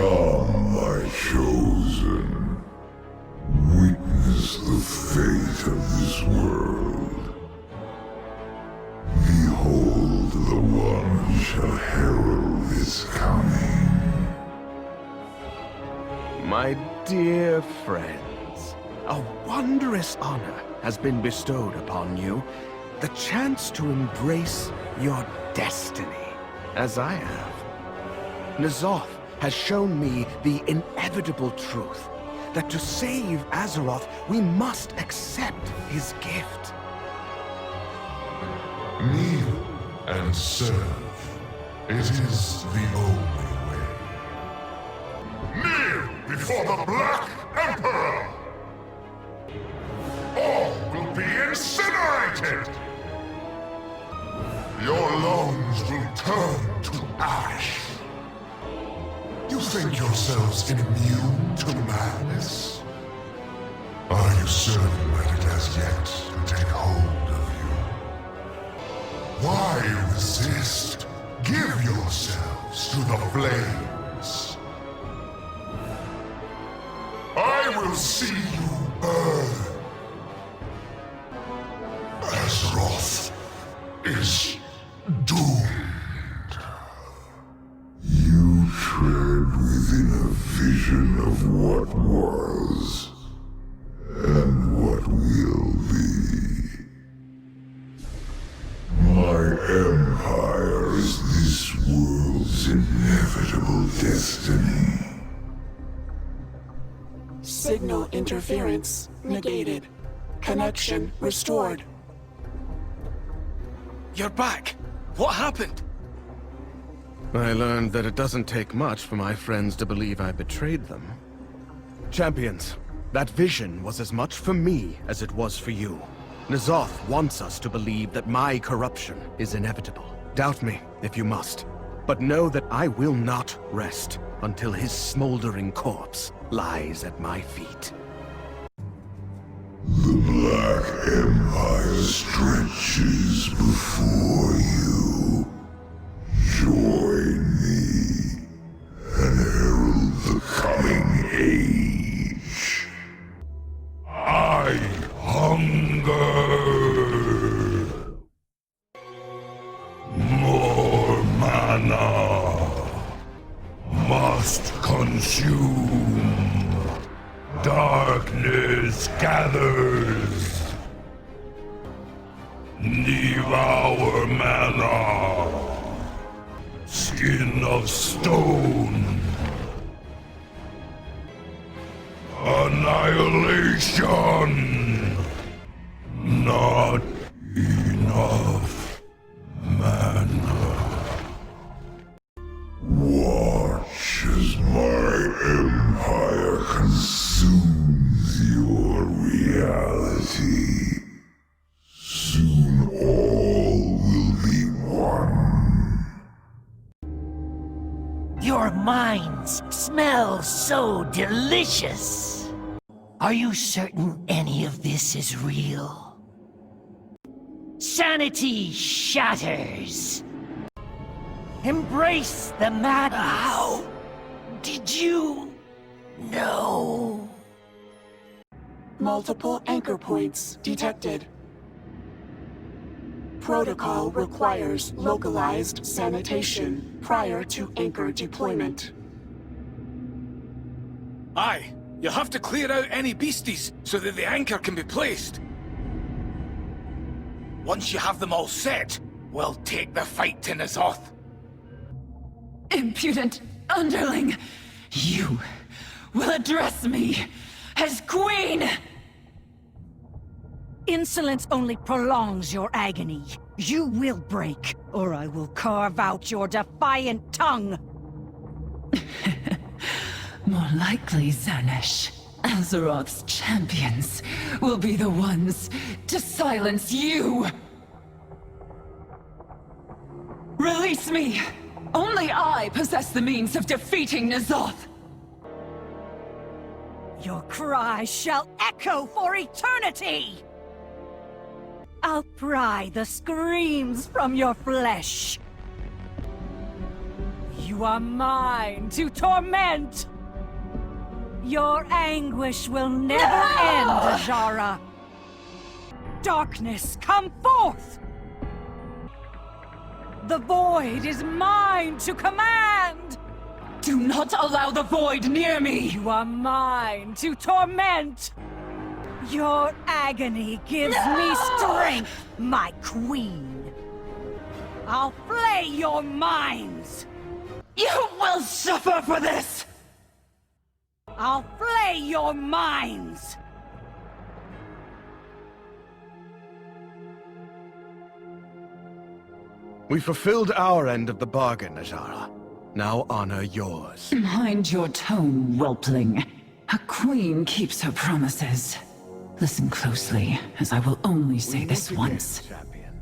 Come, my chosen. Witness the fate of this world. Behold the one who shall herald its coming. My dear friends, a wondrous honor has been bestowed upon you. The chance to embrace your destiny, as I have. N'Zoth has shown me the inevitable truth that to save Azeroth, we must accept his gift. Kneel and serve. It is the only way. Kneel before the Black Emperor! All will be incinerated! Your lungs will turn to ash. You think yourselves immune to madness? Are you certain that it has yet to take hold of you? Why resist? Give yourselves to the flames. I will see you burn. Azeroth is doomed. You tread within a vision of what was and what will be. My empire is this world's inevitable destiny. Signal interference negated. Connection restored. You're back! What happened? I learned that it doesn't take much for my friends to believe I betrayed them. Champions, that vision was as much for me as it was for you. N'Zoth wants us to believe that my corruption is inevitable. Doubt me, if you must. But know that I will not rest until his smoldering corpse lies at my feet. The Black Empire stretches before you. Join me and herald the coming age. I hunger. More mana must consume. Darkness gathers. Devour mana. Skin of stone. Annihilation. Not enough mana. Watch as my empire consumes your reality. Soon all will be one. Your minds smell so delicious. Are you certain any of this is real? Sanity shatters. Embrace the madness. How did you know? Multiple anchor points detected. Protocol requires localized sanitation prior to anchor deployment. Aye, you'll have to clear out any beasties so that the anchor can be placed. Once you have them all set, we'll take the fight to N'Zoth. Impudent underling! You will address me as queen! Insolence only prolongs your agony. You will break, or I will carve out your defiant tongue! More likely, Zanesh. Azeroth's champions will be the ones to silence you! Release me! Only I possess the means of defeating N'Zoth! Your cry shall echo for eternity! I'll pry the screams from your flesh. You are mine to torment! Your anguish will never end, Azara! Darkness, come forth! The void is mine to command! Do not allow the void near me! You are mine to torment! Your agony gives me strength, my queen! I'll flay your minds! You will suffer for this! I'll flay your minds! We fulfilled our end of the bargain, Azara. Now honor yours. Mind your tone, whelpling. A queen keeps her promises. Listen closely, as I will only say this once. Champion.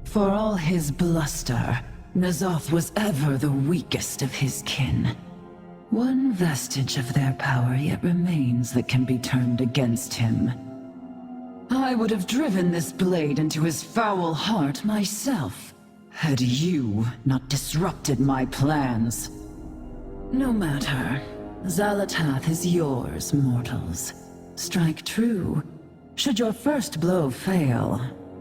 For all his bluster, N'Zoth was ever the weakest of his kin. One vestige of their power yet remains that can be turned against him. I would have driven this blade into his foul heart myself, had you not disrupted my plans. No matter. Xal'atath is yours, mortals. Strike true. Should your first blow fail,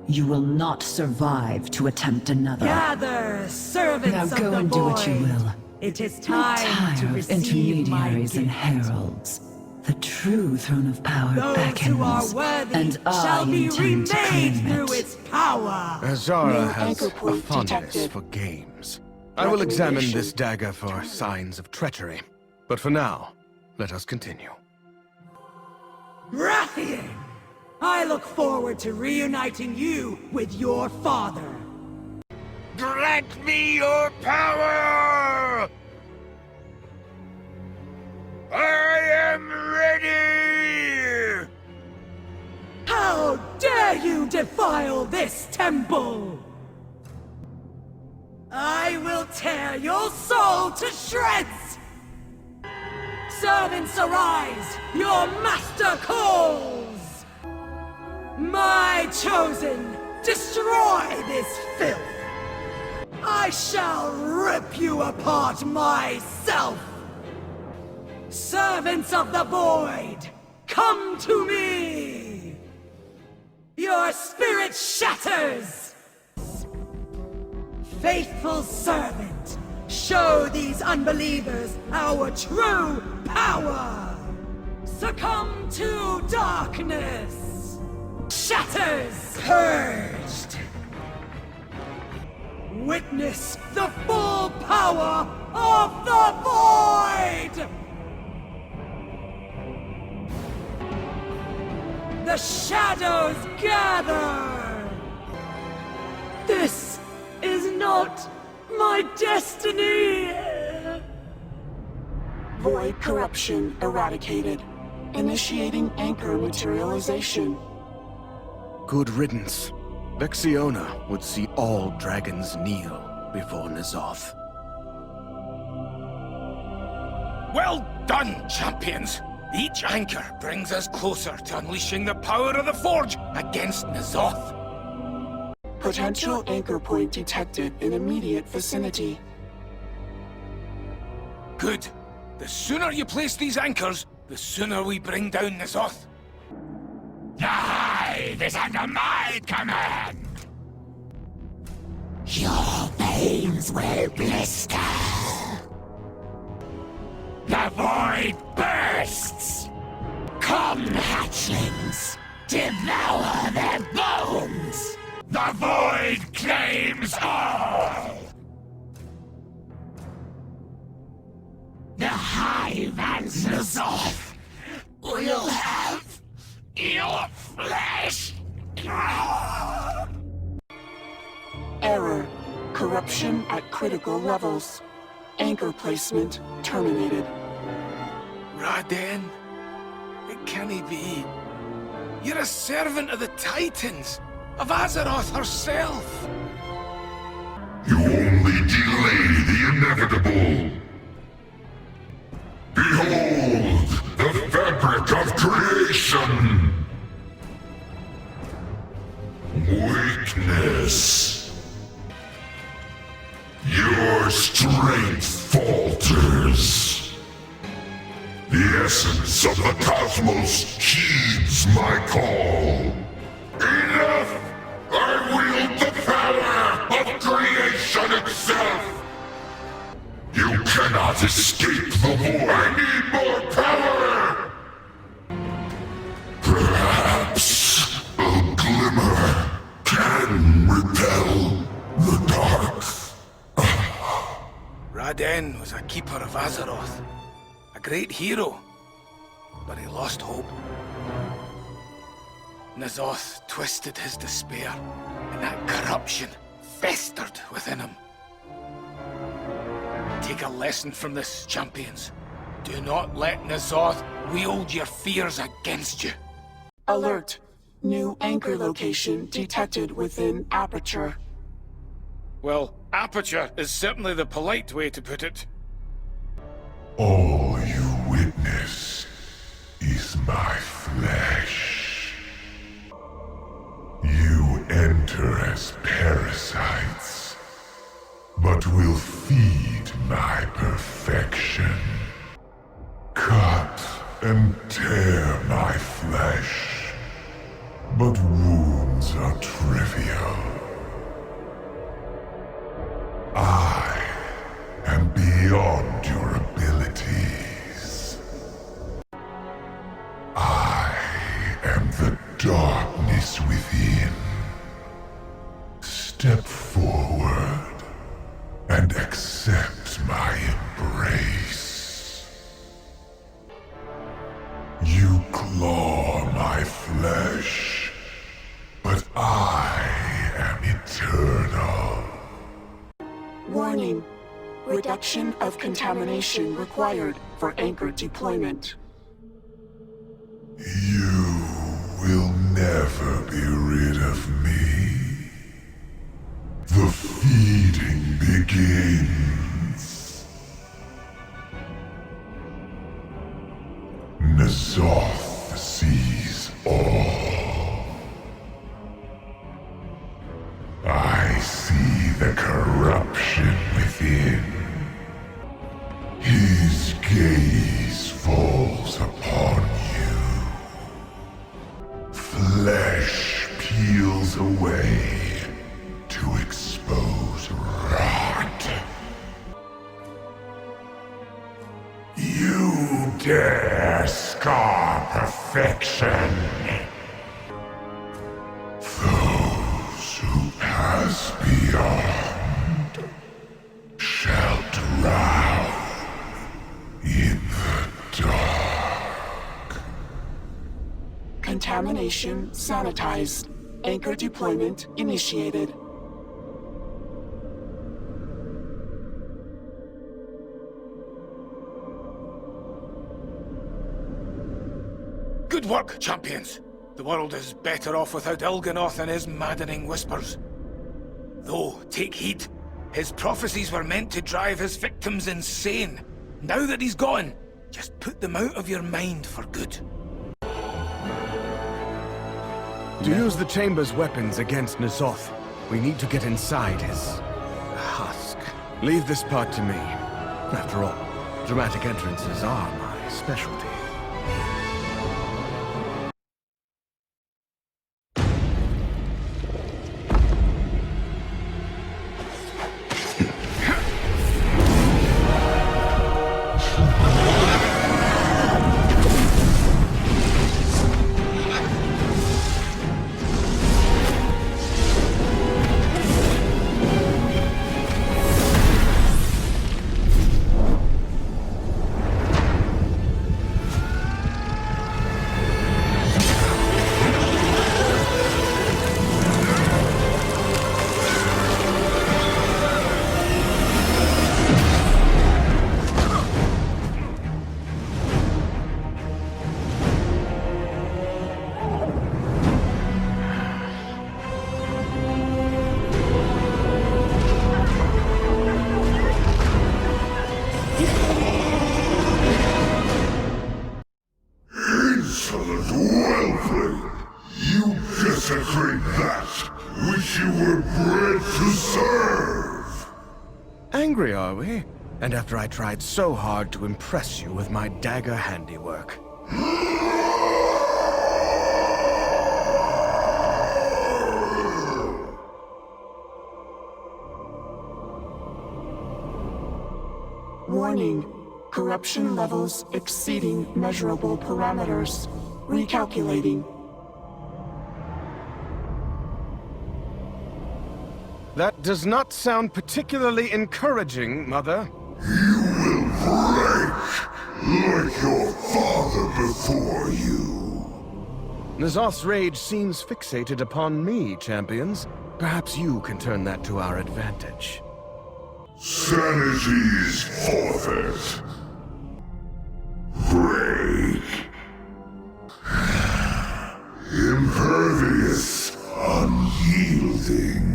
you will not survive to attempt another. Gather, servants Now of go the and do what you void. will. It is I'm time to tired of receive my intermediaries and gift. heralds. The true throne of power Those beckons, who are worthy and I shall be intend to remade claim through it. its power. Azara New has anchor a point fondness detected. for games. I will examine Recommendation. this dagger for signs of treachery. But for now, let us continue. Rathian! I look forward to reuniting you with your father. Grant me your power! I am ready! How dare you defile this temple! I will tear your soul to shreds! Servants arise! Your master calls! My chosen, destroy this filth! I shall rip you apart myself! Servants of the void, come to me! Your spirit shatters! Faithful servant, show these unbelievers our true power! Succumb to darkness! Shatters purged! Witness the full power of the void! The shadows gather! This is not my destiny! Void corruption eradicated. Initiating anchor materialization. Good riddance. Vexiona would see all dragons kneel before N'Zoth. Well done, champions! Each anchor brings us closer to unleashing the power of the Forge against N'Zoth. Potential anchor point detected in immediate vicinity. Good. The sooner you place these anchors, the sooner we bring down N'Zoth. The hive is under my command! Your veins will blister. The void bursts! Come, hatchlings, devour their bones. The void claims all! The hive and N'Zoth will have Your flesh! Error. Corruption at critical levels. Anchor placement terminated. Raden? It can't be. You're a servant of the Titans, of Azeroth herself. You only delay the inevitable. Behold, the fabric of creation! Weakness. Your strength. essence of the cosmos heeds my call. Enough! I wield the power of creation itself! You cannot escape the void! I need more power! Perhaps a glimmer can repel the dark. Raden was a keeper of Azeroth, a great hero, but he lost hope. N'Zoth twisted his despair, and that corruption festered within him. Take a lesson from this, champions. Do not let N'Zoth wield your fears against you. Alert. New anchor location detected within Aperture. Well, aperture is certainly the polite way to put it. All you witness is my flesh. You enter as parasites, but will feed my perfection. Cut and tear my flesh, but wounds are trivial. I am beyond your abilities. I am the darkness within. Step forward and accept my embrace. You claw my flesh, but I am eternal. Warning. Reduction of contamination required for anchor deployment. You will never be rid of me. The feeding begins. N'Zoth sees all. I see the corruption within. His gaze falls upon you. Flesh peels away to expose rot. You dare scar perfection. Those who pass beyond shall drown in the dark. Contamination sanitized. Anchor deployment initiated. Good work, champions. The world is better off without Il'gynoth and his maddening whispers. Though, take heed. His prophecies were meant to drive his victims insane. Now that he's gone, just put them out of your mind for good. To use the Chamber's weapons against N'Zoth, we need to get inside his husk. Leave this part to me. After all, dramatic entrances are my specialty. desecrate that which you were bred to serve! Angry, are we? And after I tried so hard to impress you with my dagger handiwork. Warning. Corruption levels exceeding measurable parameters. Recalculating. That does not sound particularly encouraging, Mother. You will break like your father before you. N'Zoth's rage seems fixated upon me, champions. Perhaps you can turn that to our advantage. Sanity's forfeit. Break. Impervious, unyielding.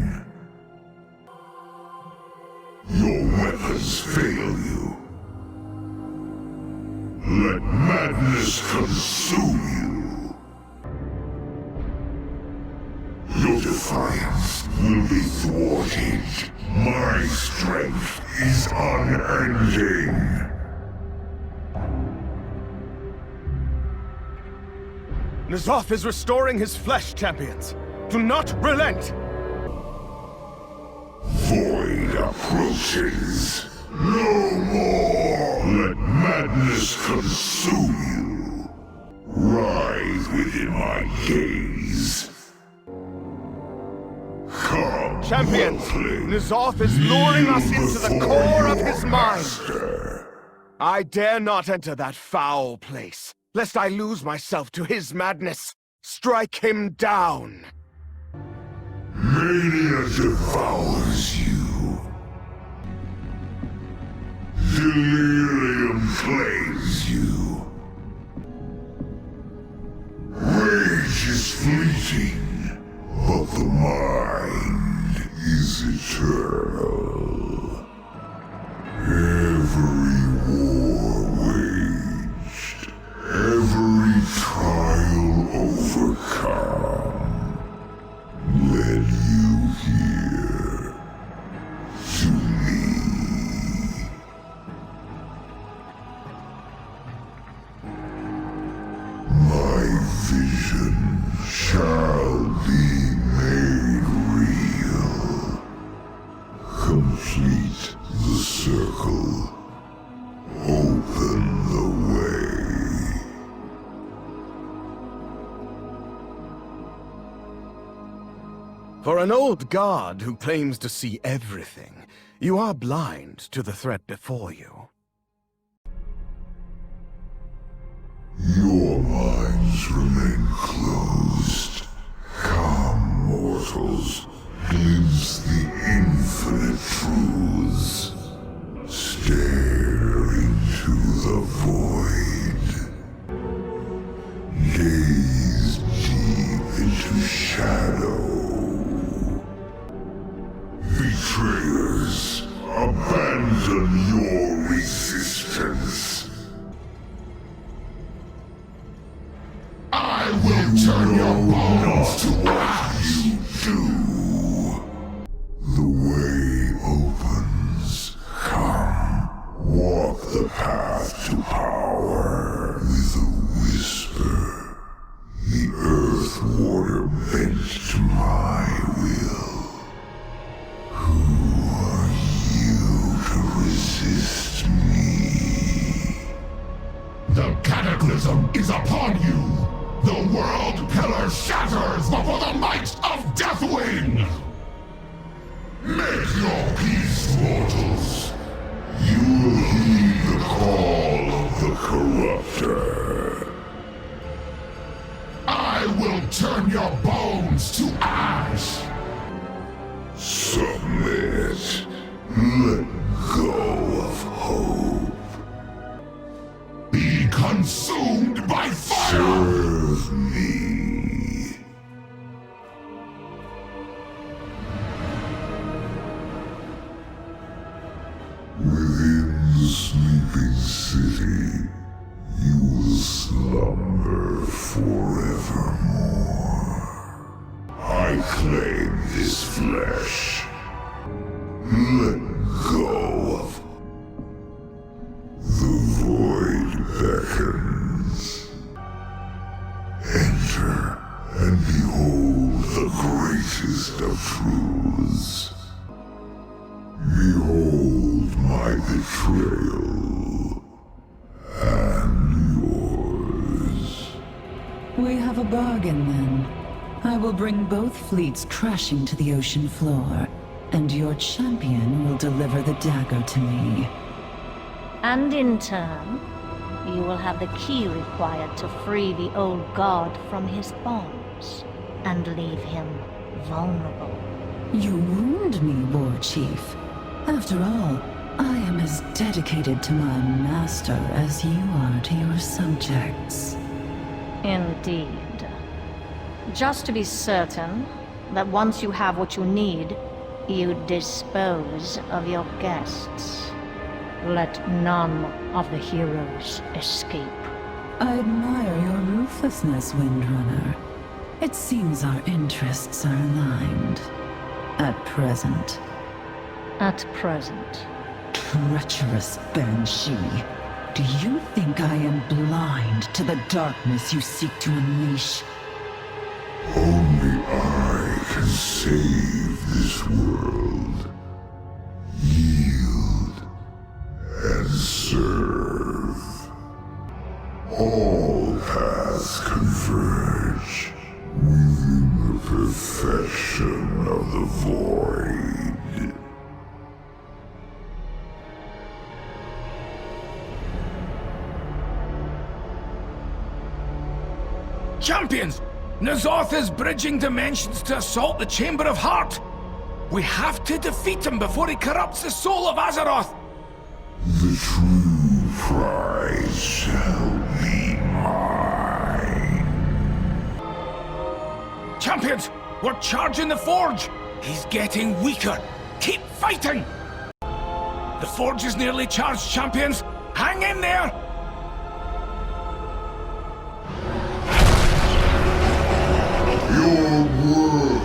Your weapons fail you. Let madness consume you. Your defiance will be thwarted. My strength is unending. N'Zoth is restoring his flesh, champions. Do not relent! Void approaches. No more! Let madness consume you. Writhe within my gaze. Come, Champions, N'Zoth is luring us into the core of his mind. I dare not enter that foul place, lest I lose myself to his madness. Strike him down. Mania devours you. Delirium claims you. Rage is fleeting, but the mind is eternal. Every war waged, every trial overcome, led you here to me. My vision shall be made real. Complete the circle. Open the way. For an old god who claims to see everything, you are blind to the threat before you. Your minds remain closed. Come, mortals, glimpse the infinite truths. Stare into the void. Gaze deep into shadow. Betrayers, abandon your resistance. I will turn your bones to ash. You do. The way opens. Come, walk the path to power. With a whisper, the earth water bent to my will. Who are you to resist me? The cataclysm is upon you! The world pillar shatters before the might of Deathwing! Make your peace, mortals! You will heed the call of the Corruptor. I will turn your bones to ash! Submit. Let go of hope. Be consumed by fire! Serve me. Within the sleeping city, you will slumber forevermore. I claim this flesh. Let go of beckons. Enter and behold the greatest of truths. Behold my betrayal and yours. We have a bargain then. I will bring both fleets crashing to the ocean floor, and your champion will deliver the dagger to me. And in turn, you will have the key required to free the old god from his bonds and leave him vulnerable. You wound me, War Chief. After all, I am as dedicated to my master as you are to your subjects. Indeed. Just to be certain that once you have what you need, you dispose of your guests. Let none of the heroes escape. I admire your ruthlessness, Windrunner. It seems our interests are aligned. At present. At present. Treacherous Banshee. Do you think I am blind to the darkness you seek to unleash? Only I can save this world. Yield and serve. All paths converge within the perfection of the void. Champions! N'Zoth is bridging dimensions to assault the Chamber of Heart! We have to defeat him before he corrupts the soul of Azeroth! The true prize shall be mine. Champions! We're charging the Forge! He's getting weaker! Keep fighting! The Forge is nearly charged, champions! Hang in there! Your world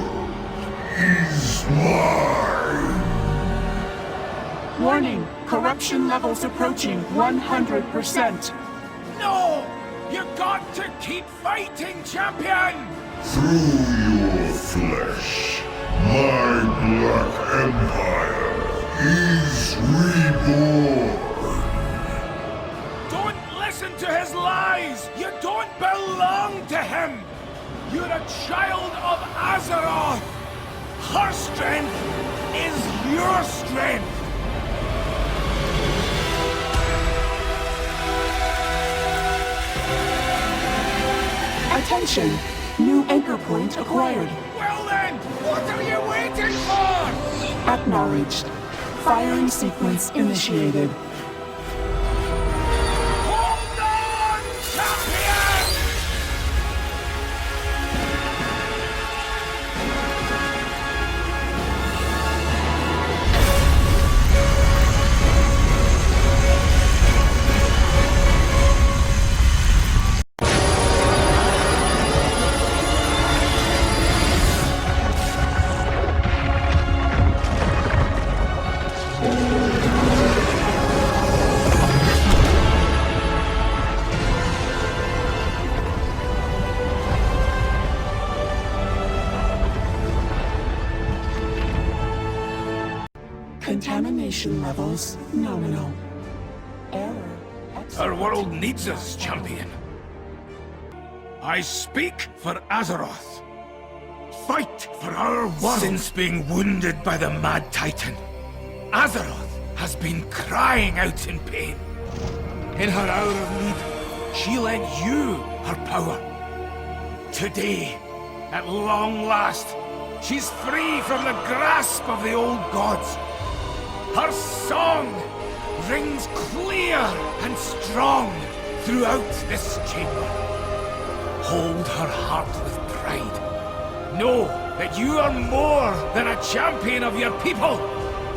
is mine. Warning, corruption levels approaching 100%. No! You got to keep fighting, champion! Through your flesh, my Black Empire is reborn. Don't listen to his lies! You don't belong to him! You're a child of Azeroth! Her strength is your strength! Attention! New anchor point acquired. Well then, what are you waiting for? Acknowledged. Firing sequence initiated. Hold on, champion! Contamination levels nominal. Error. Our world needs us, champion. I speak for Azeroth. Fight for our world. Since being wounded by the Mad Titan, Azeroth has been crying out in pain. In her hour of need, she lent you her power. Today, at long last, she's free from the grasp of the old gods. Her song rings clear and strong throughout this chamber. Hold her heart with pride. Know that you are more than a champion of your people.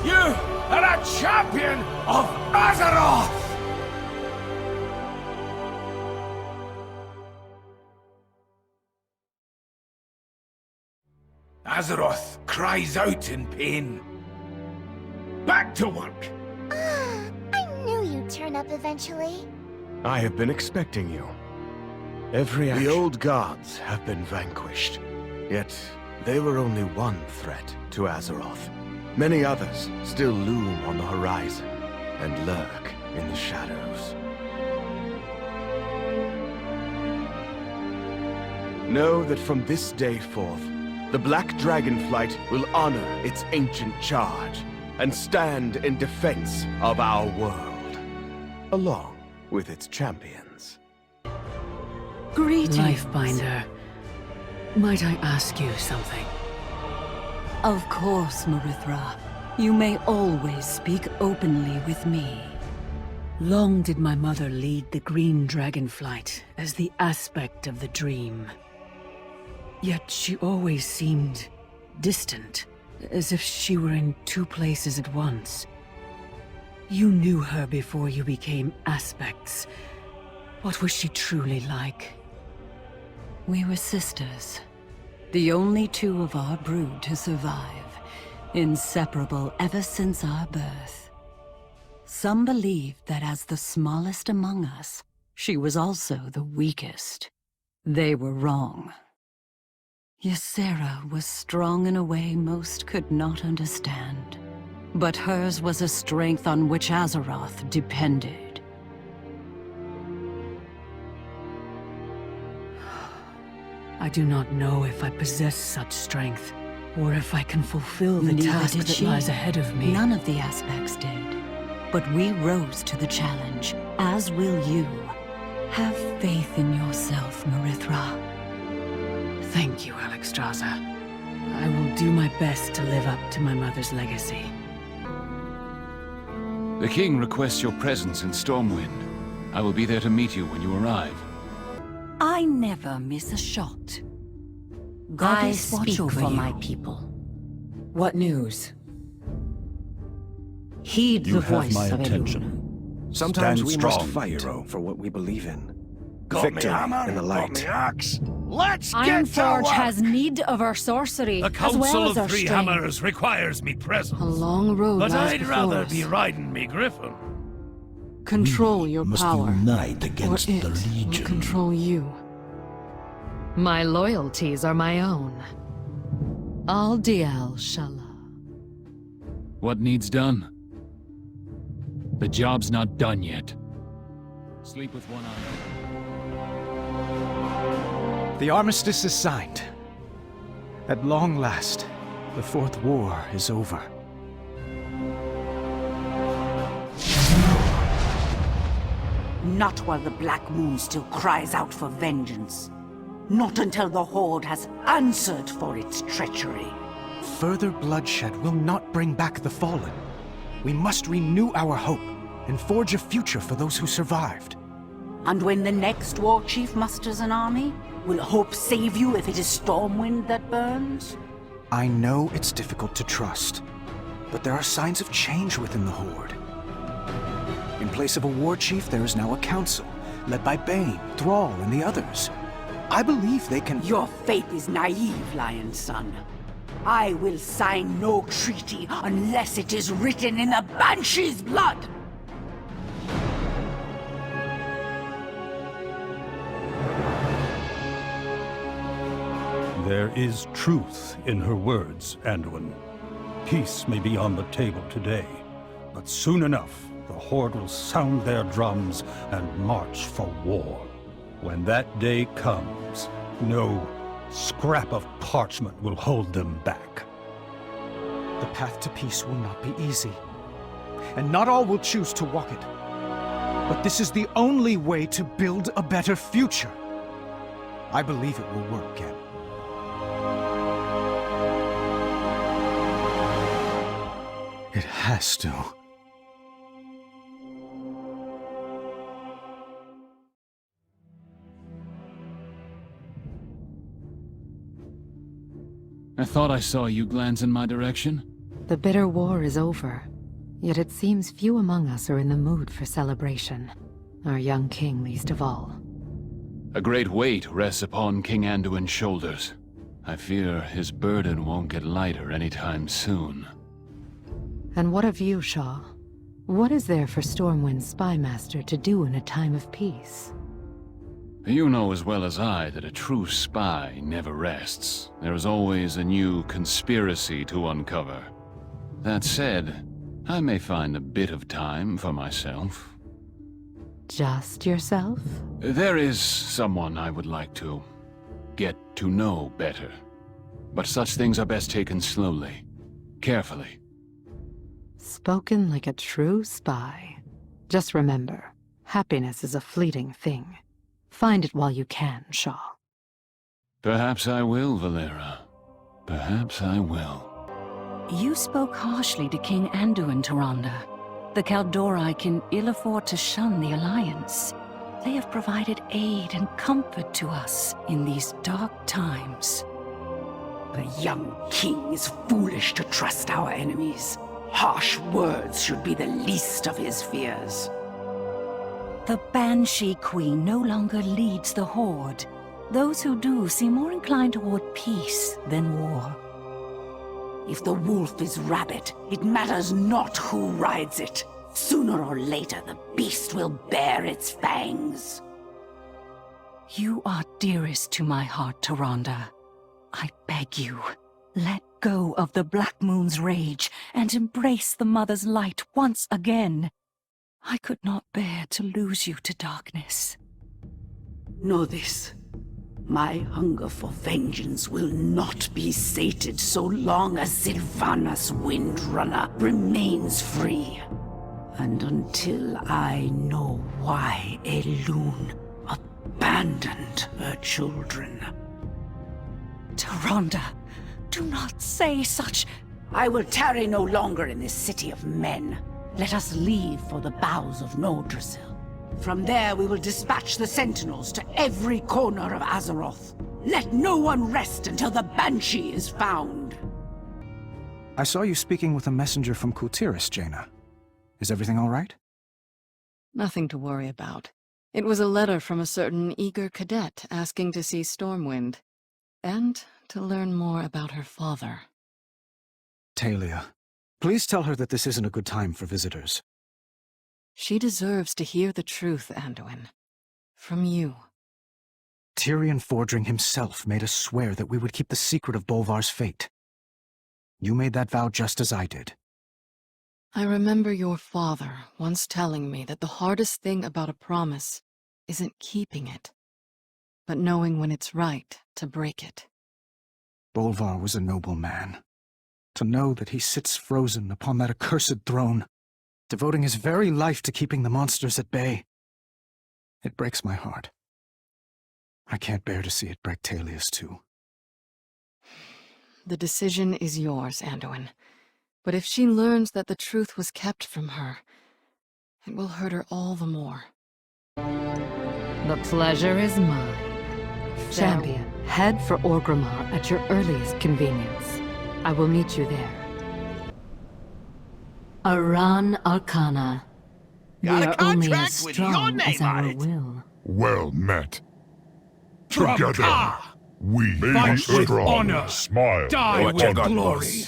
You are a champion of Azeroth! Azeroth cries out in pain. Back to work! I knew you'd turn up eventually. I have been expecting you. The old gods have been vanquished, yet they were only one threat to Azeroth. Many others still loom on the horizon and lurk in the shadows. Know that from this day forth, the Black Dragonflight will honor its ancient charge and stand in defense of our world, along with its champions. Greetings. Lifebinder, might I ask you something? Of course, Marithra. You may always speak openly with me. Long did my mother lead the Green Dragonflight as the aspect of the dream. Yet she always seemed distant, as if she were in two places at once. You knew her before you became aspects. What was she truly like? We were sisters. The only two of our brood to survive. Inseparable ever since our birth. Some believed that as the smallest among us, she was also the weakest. They were wrong. Ysera was strong in a way most could not understand. But hers was a strength on which Azeroth depended. I do not know if I possess such strength, or if I can fulfill the Neither task did that she. lies ahead of me. None of the aspects did. But we rose to the challenge, as will you. Have faith in yourself, Marithra. Thank you, Alexstrasza. I will do my best to live up to my mother's legacy. The king requests your presence in Stormwind. I will be there to meet you when you arrive. I never miss a shot. I Goddess watch speak over for you. my people. What news? Heed You the have voice my of attention. Elune. Sometimes Stand we strong, must fight hero. for what we believe in. Got Victory me hammer, in the got light. me axe. Let's Ironforge has need of our sorcery, The as Council well as of our Three strength. Hammers requires me presence. A long road But lies I'd before rather us. be riding me griffin. Control your must power, unite or against it the will Legion. control you. My loyalties are my own. Aldiel Shala. What needs done? The job's not done yet. Sleep with one eye. The armistice is signed. At long last, the Fourth War is over. Not while the Black Moon still cries out for vengeance. Not until the Horde has answered for its treachery. Further bloodshed will not bring back the fallen. We must renew our hope and forge a future for those who survived. And when the next war chief musters an army, will hope save you if it is Stormwind that burns? I know it's difficult to trust, but there are signs of change within the Horde. In place of a war chief, there is now a council, led by Bane, Thrall, and the others. I believe they can— Your faith is naive, Lion's son. I will sign no treaty unless it is written in the Banshee's blood! There is truth in her words, Anduin. Peace may be on the table today, but soon enough, the Horde will sound their drums and march for war. When that day comes, no scrap of parchment will hold them back. The path to peace will not be easy, and not all will choose to walk it. But this is the only way to build a better future. I believe it will work, Ken. It has to. I thought I saw you glance in my direction. The bitter war is over, yet it seems few among us are in the mood for celebration. Our young king least of all. A great weight rests upon King Anduin's shoulders. I fear his burden won't get lighter anytime soon. And what of you, Shaw? What is there for Stormwind's spymaster to do in a time of peace? You know as well as I that a true spy never rests. There is always a new conspiracy to uncover. That said, I may find a bit of time for myself. Just yourself? There is someone I would like to get to know better. But such things are best taken slowly, carefully. Spoken like a true spy. Just remember, happiness is a fleeting thing. Find it while you can, Shaw. Perhaps I will, Valera. Perhaps I will. You spoke harshly to King Anduin, Tyrande. The Kaldori can ill afford to shun the Alliance. They have provided aid and comfort to us in these dark times. The young king is foolish to trust our enemies. Harsh words should be the least of his fears. The Banshee Queen no longer leads the Horde. Those who do seem more inclined toward peace than war. If the wolf is rabbit, it matters not who rides it. Sooner or later, the beast will bear its fangs. You are dearest to my heart, Tyrande. I beg you, let go of the Black Moon's rage and embrace the Mother's light once again. I could not bear to lose you to darkness. Know this. My hunger for vengeance will not be sated so long as Sylvanas Windrunner remains free. And until I know why Elune abandoned her children. Tyrande, do not say such... I will tarry no longer in this city of men. Let us leave for the bowels of Nodrasil. From there we will dispatch the sentinels to every corner of Azeroth. Let no one rest until the Banshee is found. I saw you speaking with a messenger from Kultiris, Jaina. Is everything all right? Nothing to worry about. It was a letter from a certain eager cadet asking to see Stormwind. And to learn more about her father. Talia, please tell her that this isn't a good time for visitors. She deserves to hear the truth, Anduin. From you. Tyrion Fordring himself made us swear that we would keep the secret of Bolvar's fate. You made that vow just as I did. I remember your father once telling me that the hardest thing about a promise isn't keeping it, but knowing when it's right to break it. Bolvar was a noble man. To know that he sits frozen upon that accursed throne, devoting his very life to keeping the monsters at bay. It breaks my heart. I can't bear to see it break Talia's too. The decision is yours, Anduin. But if she learns that the truth was kept from her, it will hurt her all the more. The pleasure is mine. Champion, head for Orgrimmar at your earliest convenience. I will meet you there. Aran Arcana. We are only as strong as our will. Well met. Together, we Fight may with strong. honor. Smile. Die with glory.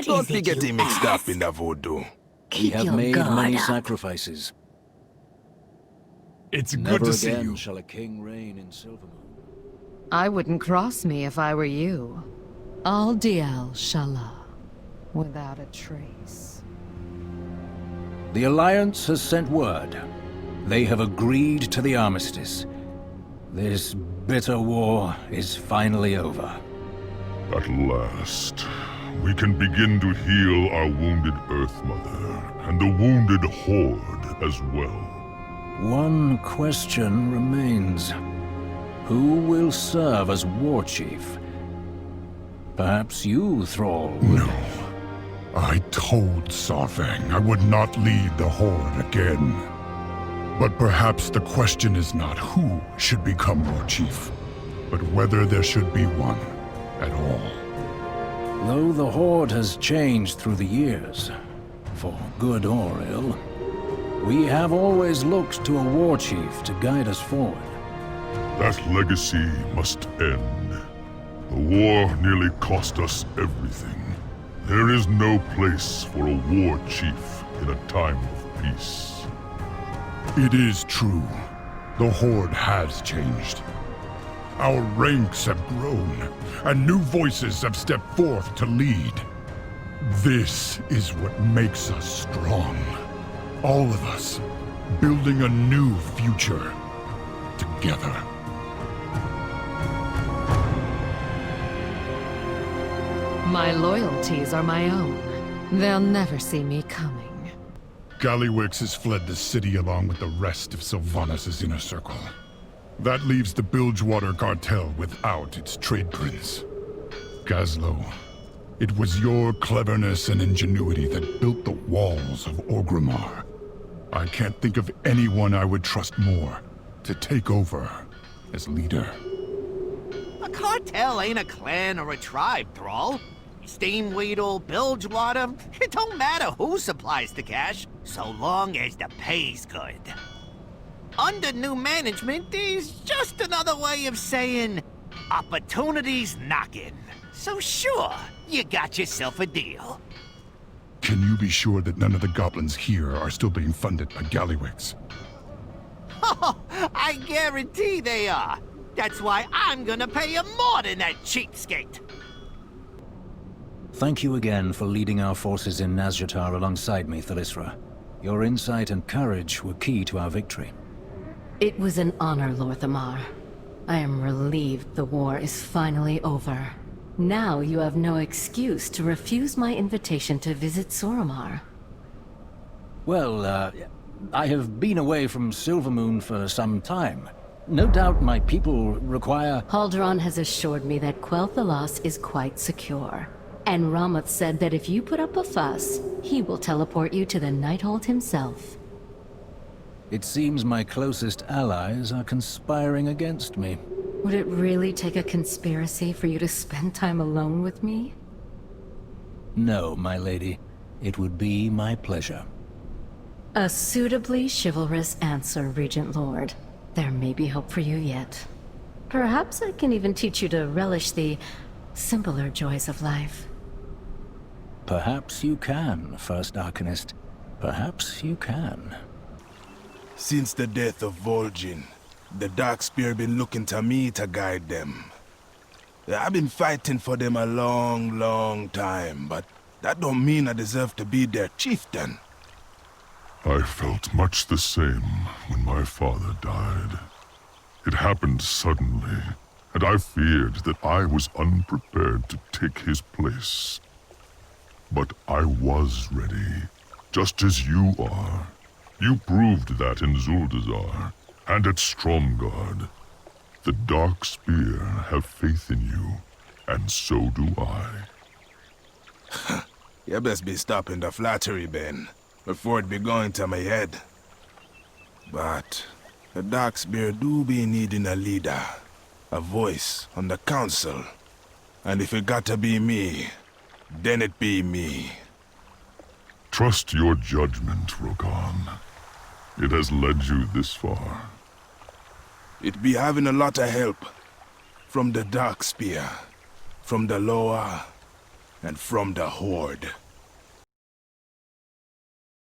Don't be getting mixed up in the voodoo. We have made many sacrifices. It's Never good to see again you. shall a king reign in Silvermoon. I wouldn't cross me if I were you. Al Dial Shala. Without a trace. The Alliance has sent word. They have agreed to the armistice. This bitter war is finally over. At last, we can begin to heal our wounded Earth Mother, and the wounded Horde as well. One question remains. Who will serve as war chief? Perhaps you, Thrall, would... No. I told Sarfang I would not lead the Horde again. But perhaps the question is not who should become war chief, but whether there should be one at all. Though the Horde has changed through the years, for good or ill, we have always looked to a war chief to guide us forward. That legacy must end. The war nearly cost us everything. There is no place for a war chief in a time of peace. It is true. The Horde has changed. Our ranks have grown, and new voices have stepped forth to lead. This is what makes us strong. All of us, building a new future, together. My loyalties are my own. They'll never see me coming. Gallywix has fled the city along with the rest of Sylvanas' inner circle. That leaves the Bilgewater cartel without its trade prince. Gazlo, it was your cleverness and ingenuity that built the walls of Orgrimmar. I can't think of anyone I would trust more to take over as leader. A cartel ain't a clan or a tribe, Thrall. Steamweedle, Bilgewater, it don't matter who supplies the cash, so long as the pay's good. Under new management is just another way of saying opportunity's knocking. So sure, you got yourself a deal. Can you be sure that none of the goblins here are still being funded by Gallywix? Oh, I guarantee they are. That's why I'm gonna pay you more than that cheapskate. Thank you again for leading our forces in Nazjatar alongside me, Thalyssra. Your insight and courage were key to our victory. It was an honor, Lorthamar. I am relieved the war is finally over. Now you have no excuse to refuse my invitation to visit Suramar. Well, I have been away from Silvermoon for some time. No doubt my people require... Halduran has assured me that Quel'Thalas is quite secure. And Ramath said that if you put up a fuss, he will teleport you to the Nighthold himself. It seems my closest allies are conspiring against me. Would it really take a conspiracy for you to spend time alone with me? No, my lady. It would be my pleasure. A suitably chivalrous answer, Regent Lord. There may be hope for you yet. Perhaps I can even teach you to relish the simpler joys of life. Perhaps you can, First Arcanist. Perhaps you can. Since the death of Vol'jin, the Darkspear been looking to me to guide them. I've been fighting for them a long time, but that don't mean I deserve to be their chieftain. I felt much the same when my father died. It happened suddenly, and I feared that I was unprepared to take his place. But I was ready, just as you are. You proved that in Zuldazar, and at Stromgarde. The Darkspear have faith in you, and so do I. You best be stopping the flattery, Ben, before it be going to my head. But the Darkspear do be needing a leader, a voice on the council. And if it got to be me, then it be me. Trust your judgment, Rokan. It has led you this far. It be having a lot of help. From the Darkspear, from the Loa, and from the Horde.